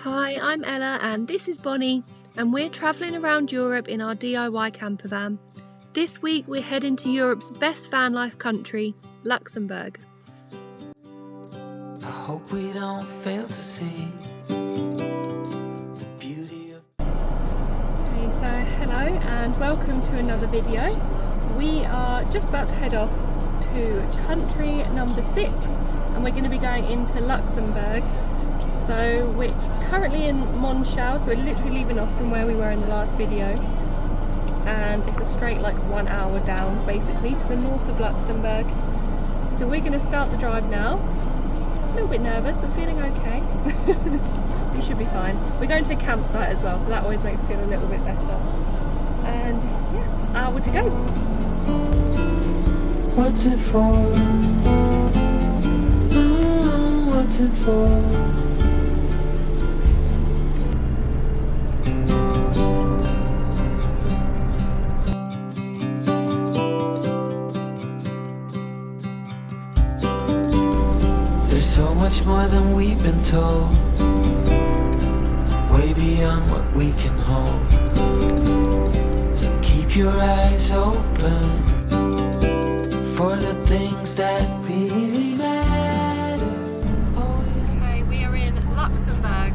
Hi, I'm Ella and this is Bonnie, and we're travelling around Europe in our DIY camper van. This week we're heading to Europe's best van life country, Luxembourg. I hope we don't fail to see the beauty of... Okay, so hello and welcome to another video. We are just about to head off to country number 6 and we're going to be going into Luxembourg. So we're currently in Mullerthal, so we're literally leaving off from where we were in the last video, and it's a straight like 1 hour down basically to the north of Luxembourg. So we're going to start the drive now. A little bit nervous but feeling okay. We should be fine. We're going to a campsite as well, so that always makes me feel a little bit better. And yeah, hour to go. What's it for? What's it for? So much more than we've been told, way beyond what we can hold. So keep your eyes open for the things that really matter. Oh, yeah. Okay, we are in Luxembourg,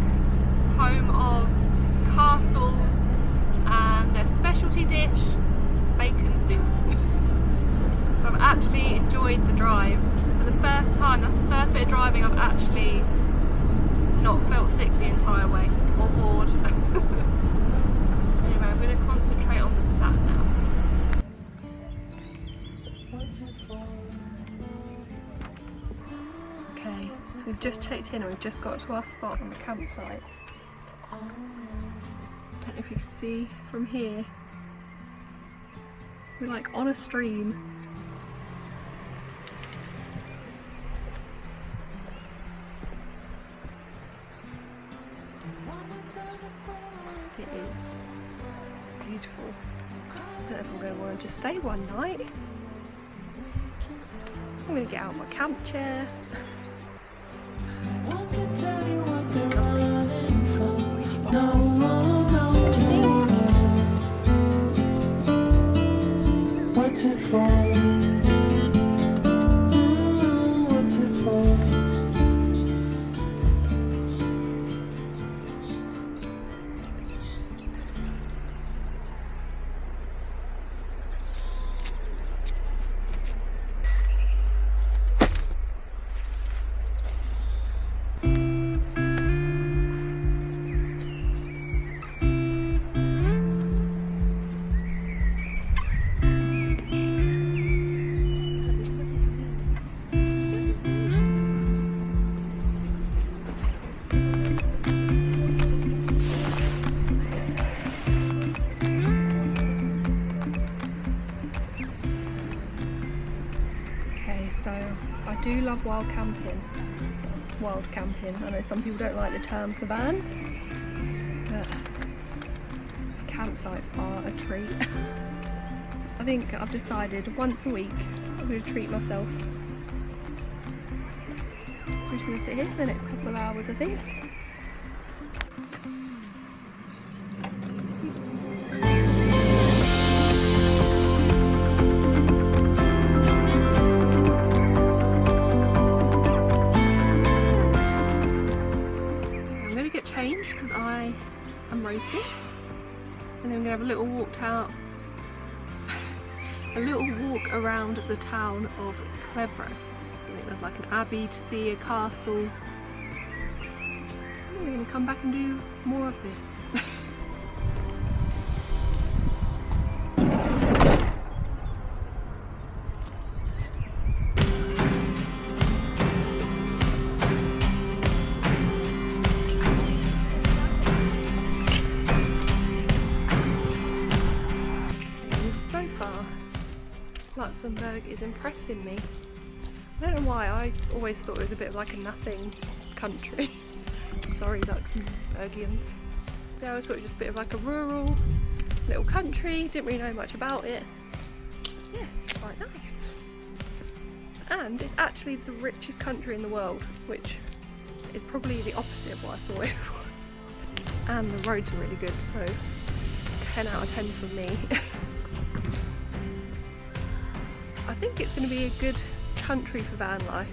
home of castles and their specialty dish, bacon soup. So I've actually enjoyed the drive. For the first time, that's the first bit of driving I've actually not felt sick the entire way, or bored. Anyway, I'm going to concentrate on the sat nav. Okay, so we've just checked in and we've just got to our spot on the campsite. Don't know if you can see from here. We're like on a stream. It is beautiful. I don't know if I'm going to want to just stay one night. I'm going to get out my camp chair. It's lovely. What's it for? What's it for? So I do love wild camping. I know some people don't like the term for vans, but campsites are a treat. I think I've decided once a week I'm going to treat myself. So we're just going to sit here for the next couple of hours, I think. Because I am roasting, and then we're going to have a little walk around the town of Clevraux. I think there's like an abbey to see, a castle. And we're going to come back and do more of this. Luxembourg is impressing me. I don't know why, I always thought it was a bit of like a nothing country. Sorry Luxembourgians. I always thought it was just a bit of like a rural little country, didn't really know much about it. Yeah, it's quite nice. And it's actually the richest country in the world, which is probably the opposite of what I thought it was. and the roads are really good, so 10 out of 10 from me. I think it's going to be a good country for van life.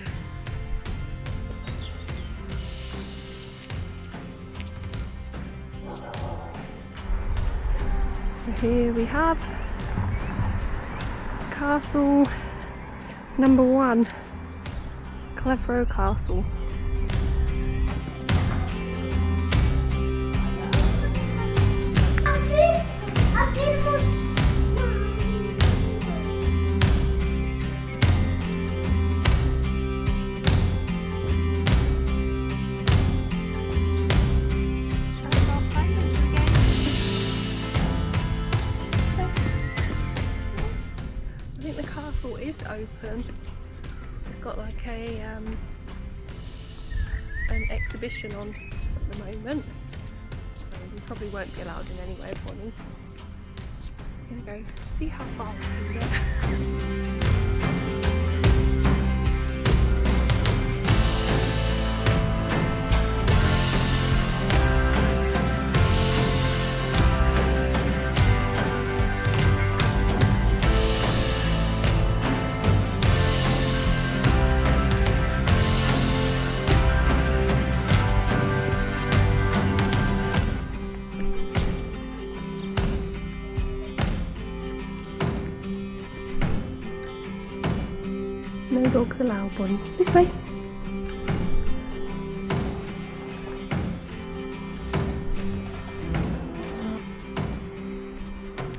So here we have Castle number 1, Clevraux Castle. Is open. It's got like a an exhibition on at the moment, so we probably won't be allowed in anyway, Bonnie. I'm gonna go see how far we can get. No dogs allowed, Bonnie. This way.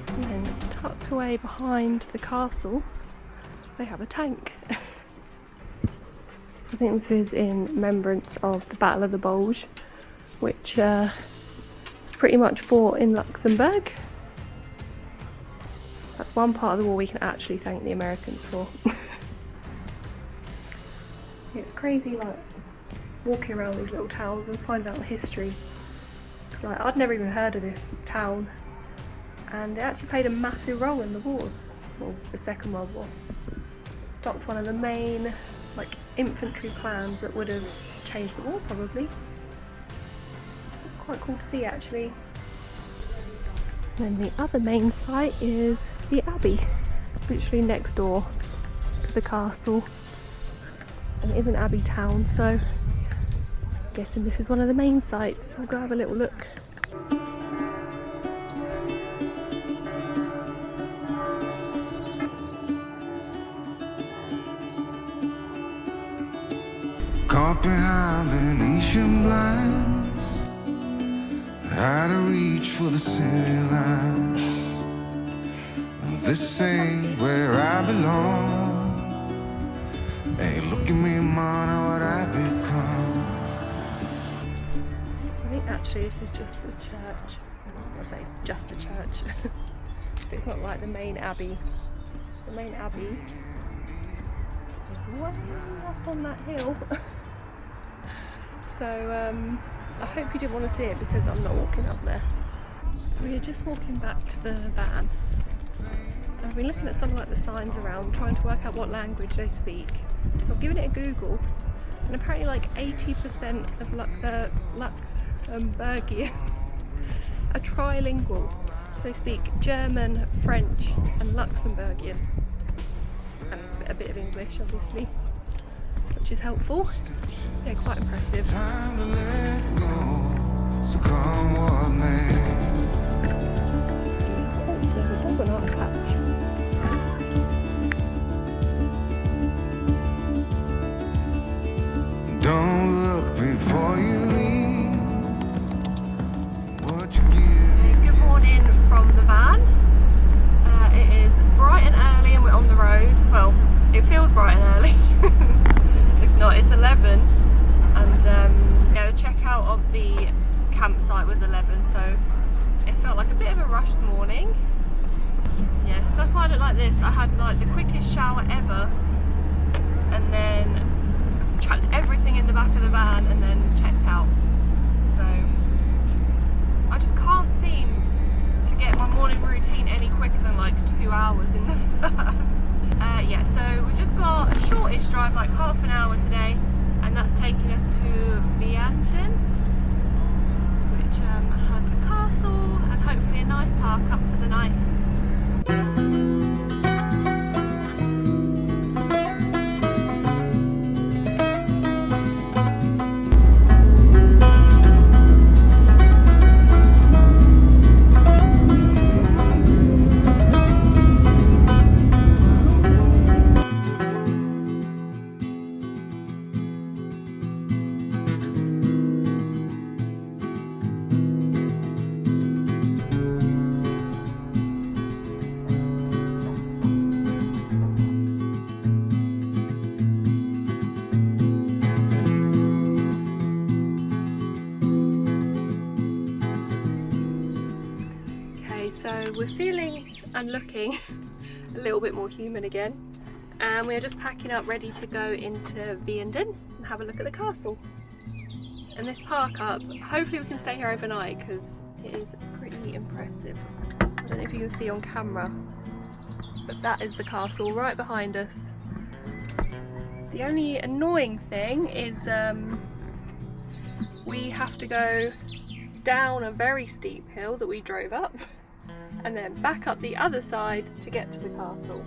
And then tucked away behind the castle, they have a tank. I think this is in remembrance of the Battle of the Bulge, which was pretty much fought in Luxembourg. That's one part of the war we can actually thank the Americans for. It's crazy, like, walking around these little towns and finding out the history. Because, like, I'd never even heard of this town, and it actually played a massive role in the wars, well, the Second World War. It stopped one of the main, like, infantry plans that would have changed the war, probably. It's quite cool to see, actually. And then the other main site is the Abbey, literally next door to the castle. And it is an abbey town, so I'm guessing this is one of the main sites. We'll go have a little look. Caught behind Venetian blinds, out of reach for the city lines. This ain't where I belong. Hey, look at me, man, what I become. So I think actually this is just a church. I say just a church. But it's not like the main abbey. The main abbey is way up on that hill. So I hope you didn't want to see it because I'm not walking up there. So we are just walking back to the van. I've been looking at some like the signs around, trying to work out what language they speak. So I've given it a Google, and apparently like 80% of Luxembourgians are trilingual. So they speak German, French and Luxembourgian. And a bit of English obviously, which is helpful. Yeah, quite impressive. Time to let go, so come what may. Oh, there's a dog on our patch. Don't look before you leave. What you give. Good morning from the van. It is bright and early and we're on the road. Well, it feels bright and early. It's not, it's 11. And yeah, the checkout of the campsite was 11, so it felt like a bit of a rushed morning. Yeah, so that's why I look like this. I had like the quickest shower ever, and then chucked everything in the back of the van and then checked out. So I just can't seem to get my morning routine any quicker than like 2 hours in the van. Yeah, so we just got a shortish drive, like half an hour today, and that's taking us to Vianden, which Bye. So we're feeling and looking a little bit more human again, and we're just packing up ready to go into Vianden and have a look at the castle. And this park up, hopefully we can stay here overnight because it is pretty impressive. I don't know if you can see on camera, but that is the castle right behind us. The only annoying thing is we have to go down a very steep hill that we drove up and then back up the other side to get to the castle.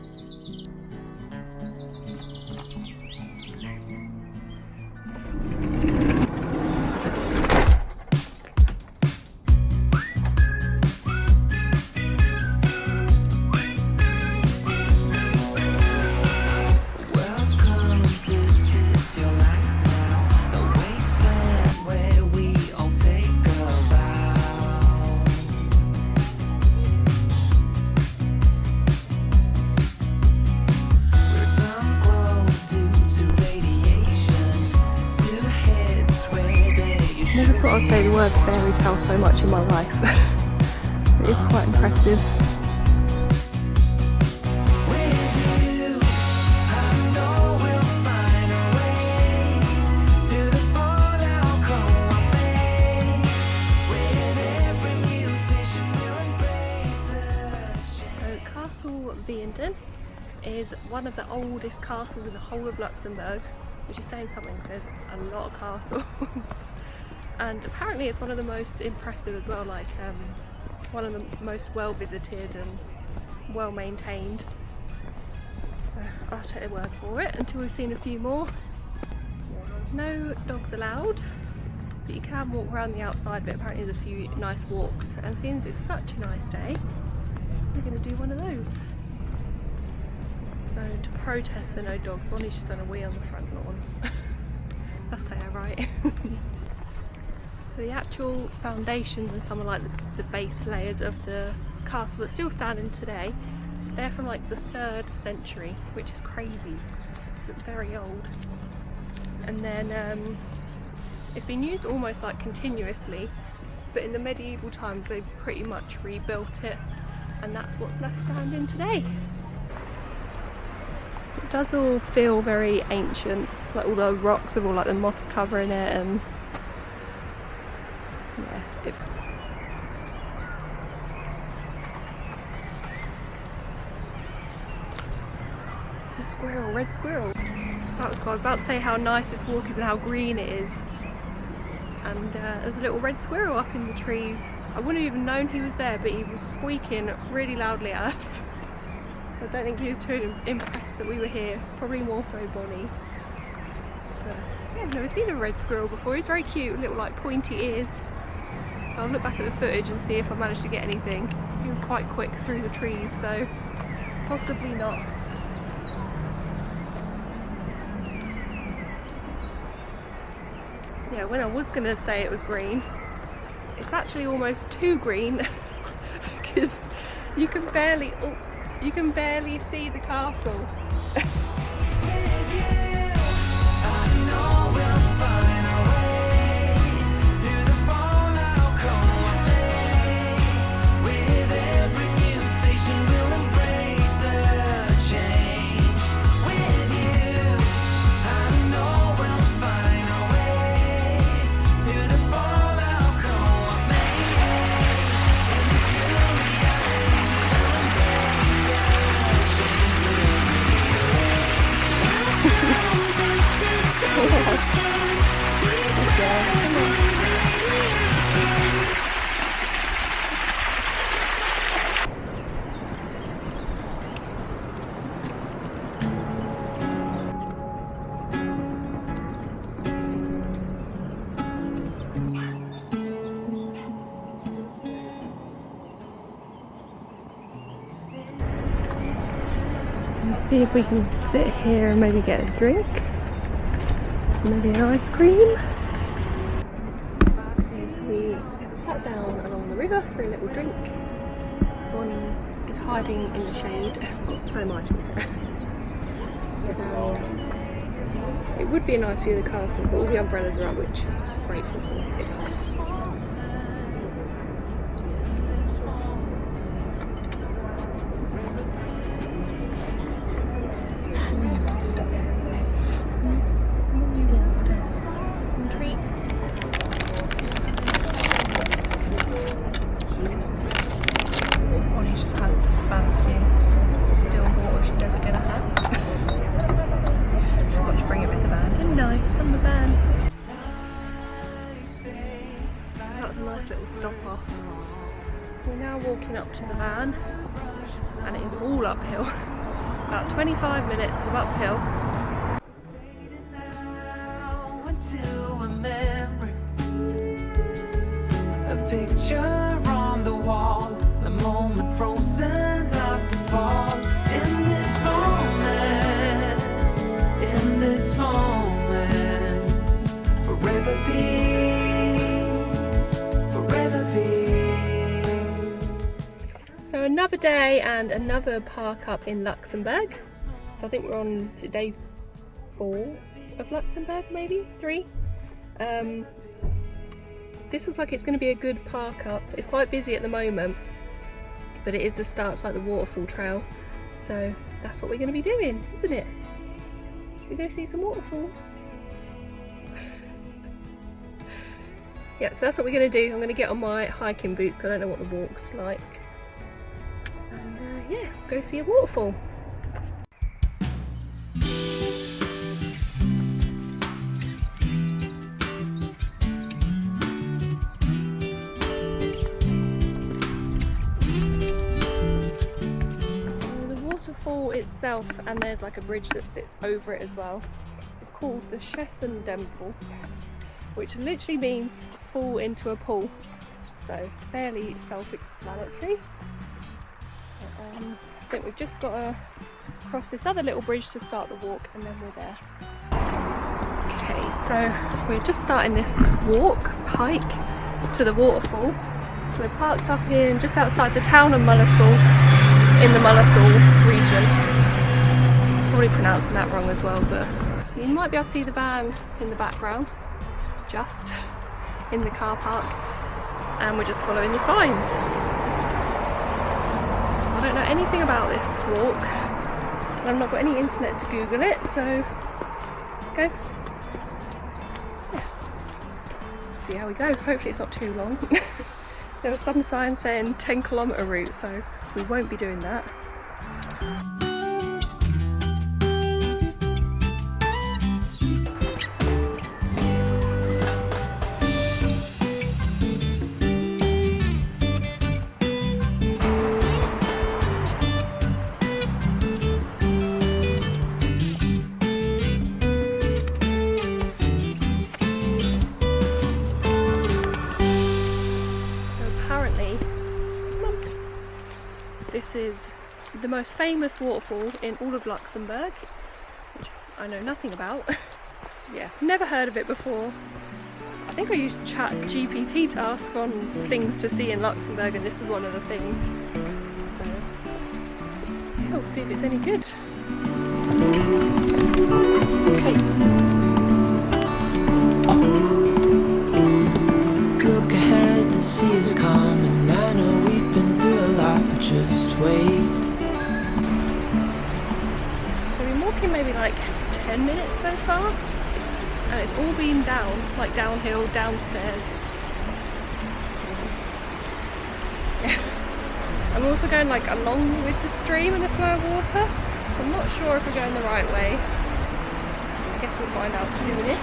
Never thought I'd say the word fairy tale so much in my life. It is quite impressive. So Castle Vianden is one of the oldest castles in the whole of Luxembourg, which is saying something, because there's a lot of castles. And apparently it's one of the most impressive as well, like one of the most well visited and well maintained. So I'll take their word for it until we've seen a few more. No dogs allowed, but you can walk around the outside, but apparently there's a few nice walks. And seeing as it's such a nice day, we're going to do one of those. So to protest the no dogs, Bonnie's just done a wee on the front lawn. That's fair, right? The actual foundations and some of like the base layers of the castle that's still standing today, they're from like the 3rd century, which is crazy. It's very old. And then it's been used almost like continuously, but in the medieval times they've pretty much rebuilt it, and that's what's left standing today. It does all feel very ancient, like all the rocks with all like the moss covering it, and yeah, it's a squirrel, red squirrel. That was cool. I was about to say how nice this walk is and how green it is. And there's a little red squirrel up in the trees. I wouldn't have even known he was there, but he was squeaking really loudly at us. I don't think he was too impressed that we were here. Probably more so Bonnie. But, yeah, I've never seen a red squirrel before. He's very cute, little like pointy ears. So I'll look back at the footage and see if I managed to get anything. He was quite quick through the trees, so possibly not. Yeah, when I was going to say it was green, it's actually almost too green because you can barely see the castle. See if we can sit here and maybe get a drink. Maybe an ice cream. Yes, we sat down along the river for a little drink. Bonnie is hiding in the shade. So am I, to be fair. It would be a nice view of the castle, but all the umbrellas are up, which I'm grateful for. It's hot. Bonnie's just had the fanciest still water she's ever going to have. Forgot to bring it with the van, didn't I? From the van. That was a nice little stop off. We're now walking up to the van, and it is all uphill. About 25 minutes of uphill. A picture on the wall, a moment frozen, not to fall. In this moment, forever be, forever be. So another day and another park up in Luxembourg. So I think we're on to day 4 of Luxembourg, maybe 3. This looks like it's going to be a good park up. It's quite busy at the moment, but it is the start, it's like the waterfall trail. So that's what we're going to be doing, isn't it? Should we go see some waterfalls? Yeah, so that's what we're going to do. I'm going to get on my hiking boots because I don't know what the walk's like. And yeah, go see a waterfall. Waterfall itself, and there's like a bridge that sits over it as well. It's called the Temple, which literally means fall into a pool. So fairly self-explanatory. I think we've just got to cross this other little bridge to start the walk, and then we're there. Okay, so we're just starting this hike to the waterfall. We're parked up in just outside the town of Mullerthal, in the Mullerthal region. Probably pronouncing that wrong as well, but so you might be able to see the van in the background, just in the car park, and we're just following the signs. I don't know anything about this walk, and I've not got any internet to Google it, so go. Yeah. See how we go. Hopefully it's not too long. There was some sign saying 10-kilometre route, so we won't be doing that. This is the most famous waterfall in all of Luxembourg, which I know nothing about. Yeah, never heard of it before. I think I used ChatGPT to ask on things to see in Luxembourg, and this was one of the things. So, yeah, we'll see if it's any good. Okay. Look ahead, the sea is calm, and I know we've been through a lot, but just wait. So we've been walking maybe like 10 minutes so far, and it's all been down, like downhill, downstairs. Yeah. I'm also going like along with the stream and the flow of water. I'm not sure if we're going the right way. I guess we'll find out soonish.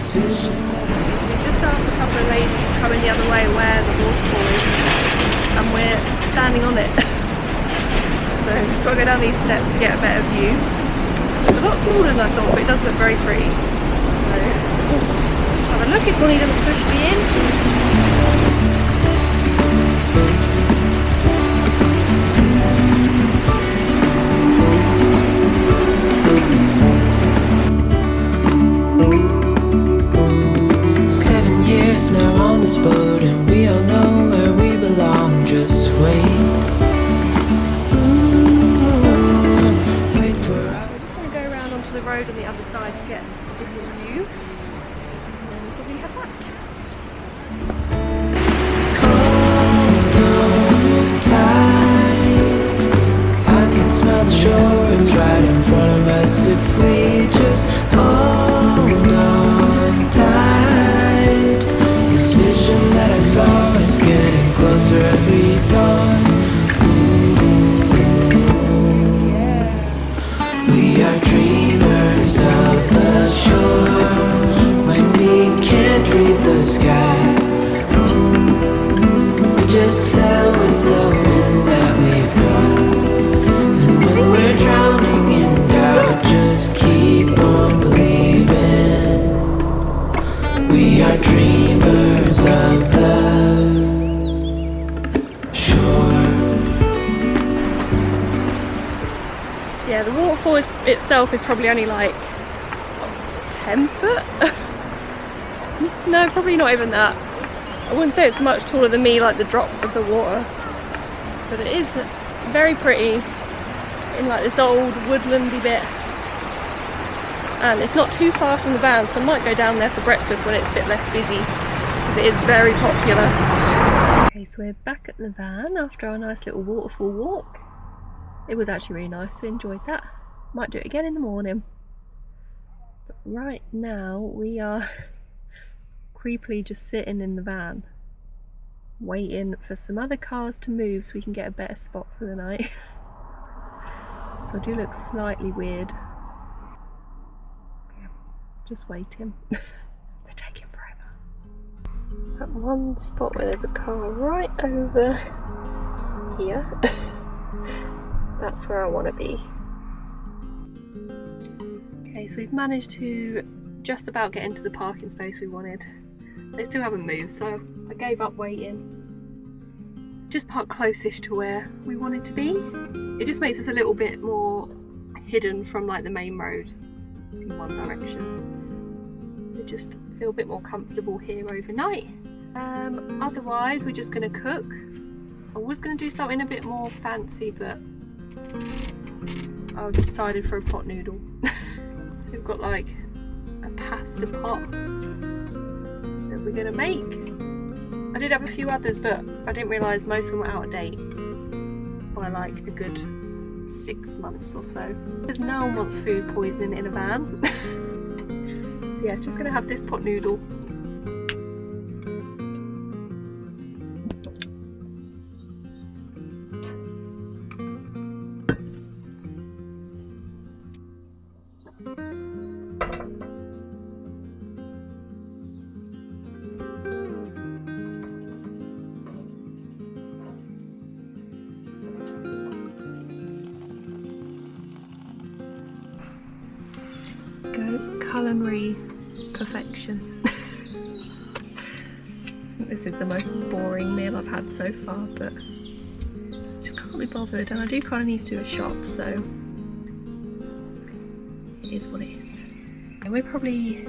So we just asked a couple of ladies coming the other way where the waterfall is, and we're standing on it. So just got to go down these steps to get a better view. It's a lot smaller than I thought, but it does look very pretty. So let's have a look if Bonnie doesn't push me in. 7 years now on this boat, and we all know where we belong. Just wait. Wait for us. We're just going to go around onto the road on the other side to get a different view, and then we'll probably have that. Smell the shore, it's right in front of us. If we just hold on tight, this vision that I saw is getting closer every dawn. We are dreamers of the shore when we can't read the sky. We just sail with the wind that we've got. We're drowning in doubt, just keep on believing. We are dreamers of the shore. So yeah, the waterfall itself is probably only like 10 foot? No, probably not even that. I wouldn't say it's much taller than me, like the drop of the water. But it is very pretty. In like this old woodlandy bit, and it's not too far from the van, so I might go down there for breakfast when it's a bit less busy, because it is very popular. Okay, so we're back at the van after our nice little waterfall walk. It was actually really nice, I enjoyed that. Might do it again in the morning. But right now we are creepily just sitting in the van waiting for some other cars to move so we can get a better spot for the night. So I do look slightly weird. Yeah, just waiting. They're taking forever. That one spot where there's a car right over here. That's where I want to be. Okay, so we've managed to just about get into the parking space we wanted. They still haven't moved, so I gave up waiting. Just parked closest to where we wanted to be. It just makes us a little bit more hidden from like the main road in one direction. We just feel a bit more comfortable here overnight. Otherwise we're just going to cook. I was going to do something a bit more fancy, but I've decided for a pot noodle. So we've got like a pasta pot that we're going to make. I did have a few others, but I didn't realise most of them were out of date by like a good 6 months or so. Because no one wants food poisoning in a van. So yeah, just gonna have this pot noodle. Culinary perfection. This is the most boring meal I've had so far, but just can't be bothered, and I do kind of need to do a shop, so it is what it is. And we're probably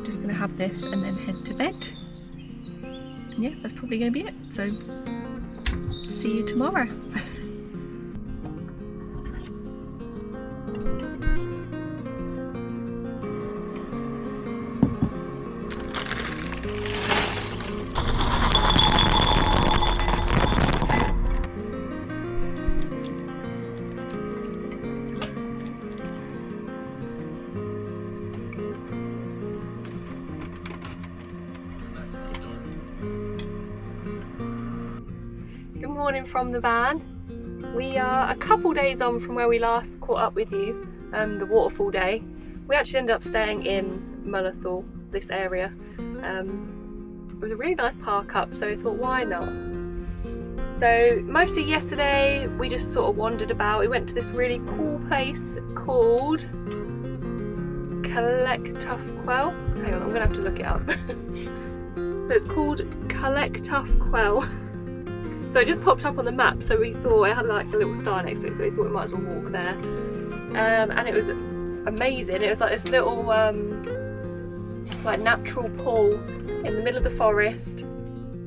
just going to have this and then head to bed, and yeah, that's probably going to be it, so see you tomorrow. Morning from the van. We are a couple days on from where we last caught up with you, the waterfall day. We actually ended up staying in Mullerthal, this area. It was a really nice park up, so we thought, why not? So mostly yesterday we just sort of wandered about. We went to this really cool place called Clevraux. Hang on, I'm gonna have to look it up. So it's called Clevraux. So it just popped up on the map, so we thought it had like a little star next to it, so we thought we might as well walk there. And it was amazing. It was like this little like natural pool in the middle of the forest.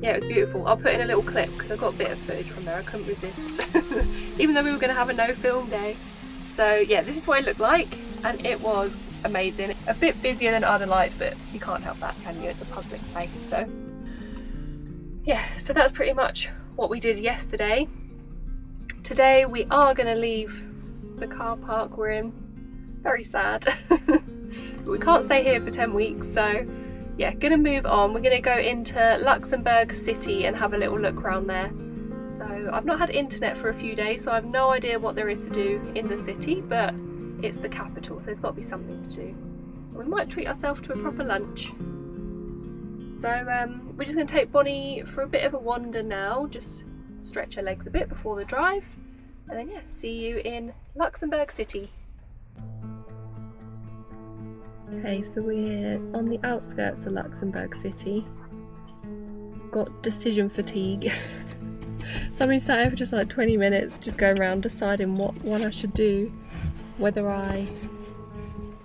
Yeah, it was beautiful. I'll put in a little clip because I've got a bit of footage from there. I couldn't resist, even though we were going to have a no film day. So yeah, this is what it looked like, and it was amazing. A bit busier than I'd have liked, but you can't help that, can you? It's a public place. So yeah, so that's pretty much what we did yesterday. Today we are going to leave the car park we're in. Very sad. But we can't stay here for 10 weeks, so yeah, gonna move on. We're gonna go into Luxembourg City and have a little look around there. So I've not had internet for a few days, so I have no idea what there is to do in the city, but it's the capital, so there's got to be something to do. We might treat ourselves to a proper lunch. So we're just going to take Bonnie for a bit of a wander now, just stretch her legs a bit before the drive, and then yeah, see you in Luxembourg City. Okay, so we're on the outskirts of Luxembourg City. Got decision fatigue. So I've been sat here for just like 20 minutes, just going around deciding what one I should do. Whether I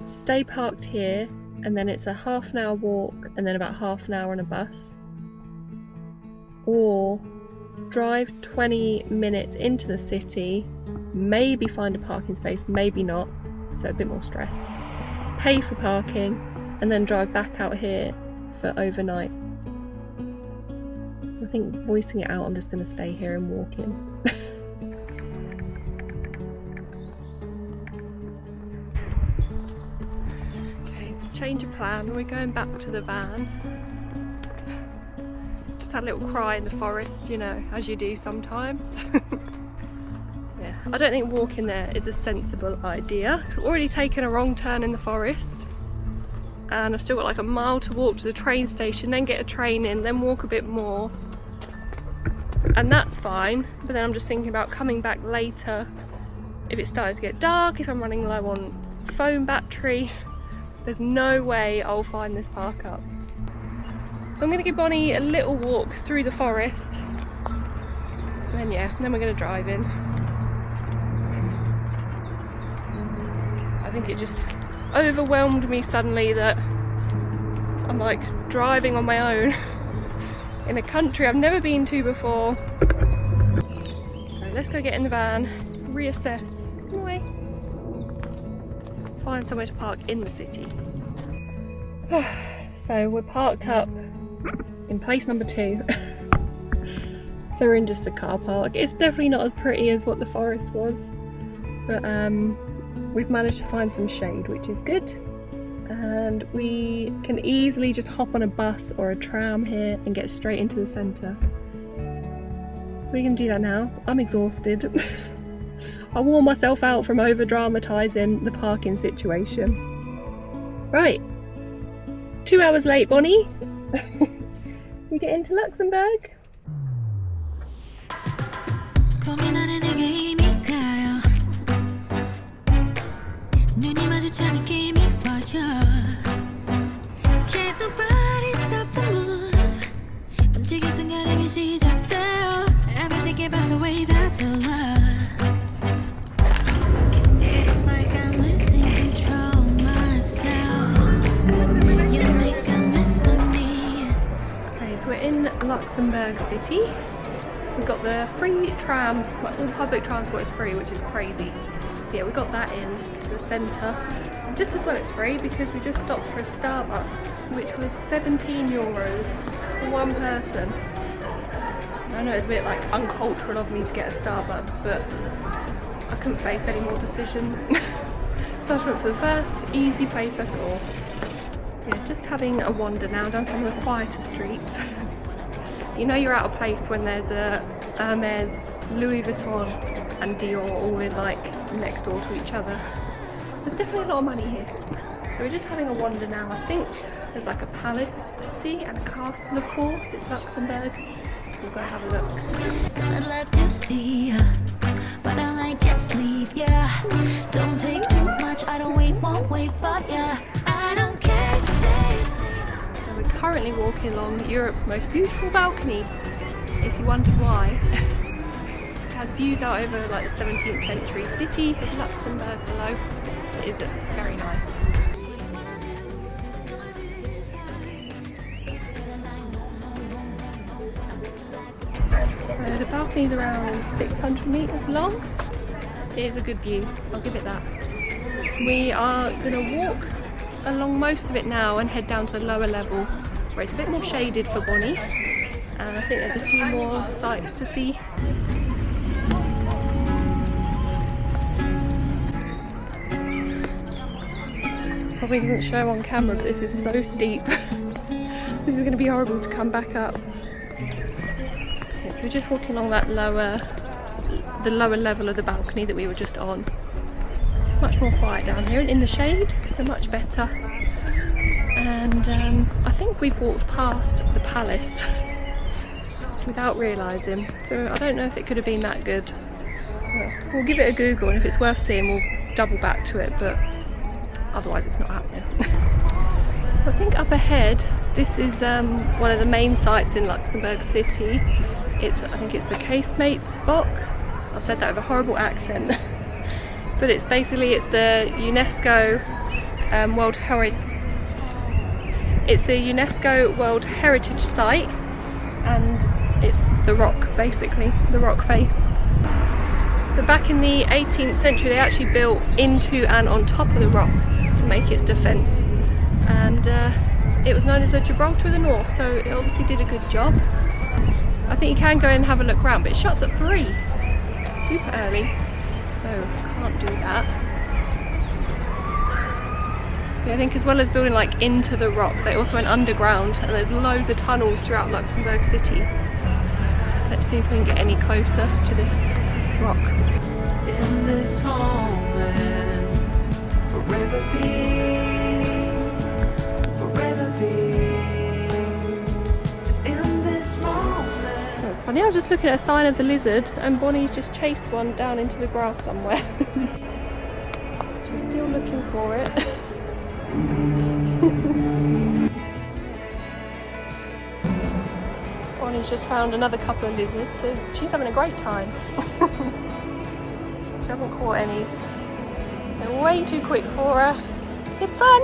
stay parked here and then it's a half an hour walk and then about half an hour on a bus, or drive 20 minutes into the city, maybe find a parking space, maybe not, so a bit more stress, pay for parking and then drive back out here for overnight. I think voicing it out, I'm just going to stay here and walk in. Okay, change of plan. We're going back to the van. Just had a little cry in the forest, you know, as you do sometimes. Yeah, I don't think walking there is a sensible idea. We've already taken a wrong turn in the forest, and I've still got like a mile to walk to the train station, then get a train in, then walk a bit more. And that's fine, but then I'm just thinking about coming back later if it started to get dark, if I'm running low on phone battery. There's no way I'll find this park up. So I'm going to give Bonnie a little walk through the forest, and then yeah, then we're going to drive in. I think it just overwhelmed me suddenly that I'm like driving on my own in a country I've never been to before. So let's go get in the van, reassess, anyway, find somewhere to park in the city. So we're parked up in place number 2. So we're in just a car park. It's definitely not as pretty as what the forest was, but we've managed to find some shade, which is good. And we can easily just hop on a bus or a tram here and get straight into the centre. So we can do that now. I'm exhausted. I wore myself out from over dramatising the parking situation. Right, 2 hours late, Bonnie. We get into Luxembourg. It's like I'm losing control myself. You make a mess of me. Okay, so we're in Luxembourg City. We've got the free tram, all public transport is free, which is crazy. So yeah, we got that in to the centre. And just as well it's free because we just stopped for a Starbucks, which was €17 for one person. I know it's a bit like uncultural of me to get a Starbucks, but I couldn't face any more decisions. So I just went for the first easy place I saw. Yeah, just having a wander now down some of the quieter streets. You know you're out of place when there's a Hermes, Louis Vuitton and Dior all in like next door to each other. There's definitely a lot of money here. So we're just having a wander now. I think there's like a palace to see and a castle, of course. It's Luxembourg. So we'll go have a look. Cause I'd love to see ya, but I might just leave ya. Don't take too much, I don't won't wait for ya. I don't care what they say. So we're currently walking along Europe's most beautiful balcony, if you wondered why. It has views out over like the 17th century city of Luxembourg below. It is very nice. balcony's around 600 metres long. It is a good view, I'll give it that. We are going to walk along most of it now and head down to the lower level where it's a bit more shaded for Bonnie. And I think there's a few more sights to see. Probably doesn't show on camera, but this is so steep. This is going to be horrible to come back up. Okay, so we're just walking along that the lower level of the balcony that we were just on. Much more quiet down here and in the shade, so much better. And I think we've walked past the palace without realising, so I don't know if it could have been that good. We'll give it a Google, and if it's worth seeing we'll double back to it, but otherwise it's not happening. I think up ahead this is one of the main sites in Luxembourg City. I think it's the Casemates Bock. I've said that with a horrible accent. But it's the UNESCO World Heritage Site, and it's the rock, basically, the rock face. So back in the 18th century they actually built into and on top of the rock to make its defence, and it was known as a Gibraltar of the North, so it obviously did a good job. I think you can go in and have a look around, but it shuts at 3, super early, so can't do that. But I think as well as building like into the rock, they also went underground, and there's loads of tunnels throughout Luxembourg City. So let's see if we can get any closer to this rock. In this moment, forever be, in this moment. That's funny, I was just looking at a sign of the lizard and Bonnie's just chased one down into the grass somewhere. She's still looking for it. Bonnie's just found another couple of lizards, so she's having a great time. She hasn't caught any. They're way too quick for her. Good fun!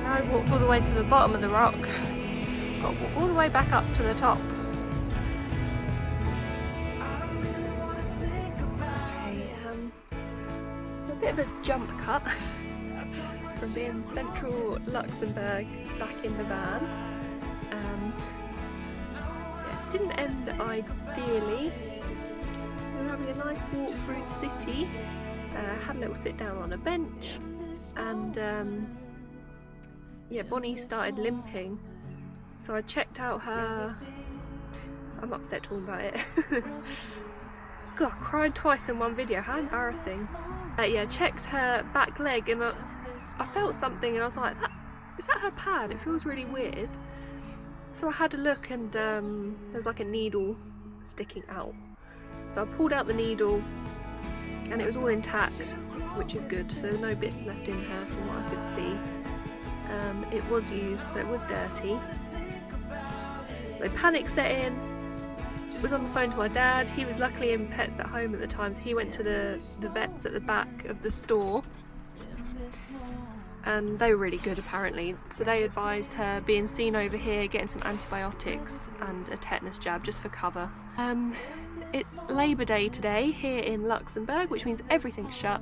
Now I've walked all the way to the bottom of the rock. Got to walk all the way back up to the top. A bit of a jump cut from being central Luxembourg back in the van. Yeah, didn't end ideally. We were having a nice walk through the city, had a little sit down on a bench, and yeah, Bonnie started limping, so I checked out her. I'm upset talking about it. God, I cried twice in one video, how embarrassing. Yeah, checked her back leg and I felt something and I was like, is that her pad? It feels really weird. So I had a look and there was like a needle sticking out. So I pulled out the needle and it was all intact, which is good. So there were no bits left in her from what I could see. It was used, so it was dirty. So panic set in. Was on the phone to my dad. He was luckily in Pets at Home at the time, so he went to the vets at the back of the store, and they were really good apparently. So they advised her being seen over here, getting some antibiotics and a tetanus jab just for cover. It's Labour Day today here in Luxembourg, which means everything's shut.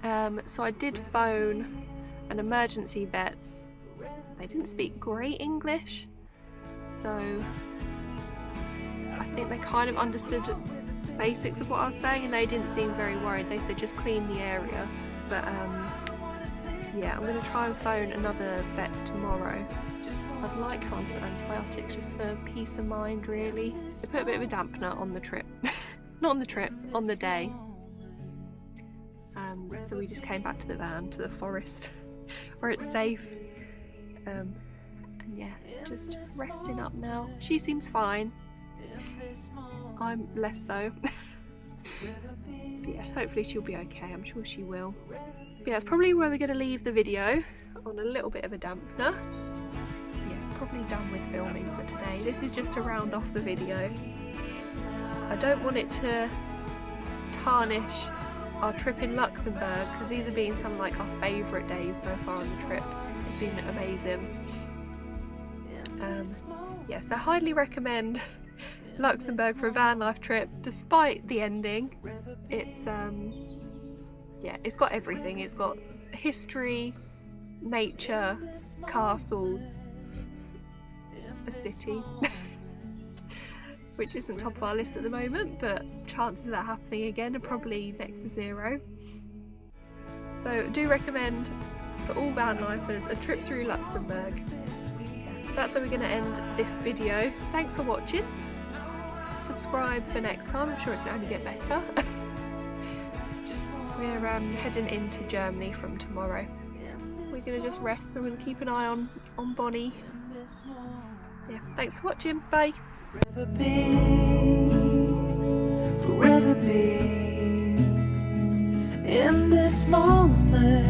So I did phone an emergency vets. They didn't speak great English, so I think they kind of understood basics of what I was saying and they didn't seem very worried. They said just clean the area. But yeah, I'm going to try and phone another vet's tomorrow. I'd like her on some antibiotics just for peace of mind really. They put a bit of a dampener on the trip. Not on the trip, on the day. So we just came back to the van, to the forest, where it's safe. And yeah, just resting up now. She seems fine. I'm less so. But yeah, hopefully she'll be okay. I'm sure she will. But yeah, it's probably where we're going to leave the video, on a little bit of a dampener. Yeah, probably done with filming for today. This is just to round off the video. I don't want it to tarnish our trip in Luxembourg, because these have been some of like our favourite days so far on the trip. It's been amazing. Yeah, so highly recommend Luxembourg for a van life trip, despite the ending. It's yeah, it's got everything. It's got history, nature, castles, a city, which isn't top of our list at the moment, but chances of that happening again are probably next to zero. So do recommend for all van lifers a trip through Luxembourg. That's where we're going to end this video. Thanks for watching. Subscribe for next time, I'm sure it can only get better. We're heading into Germany from tomorrow. We're going to just rest and we're going to keep an eye on Bonnie. Yeah, thanks for watching, bye. Forever be in this moment,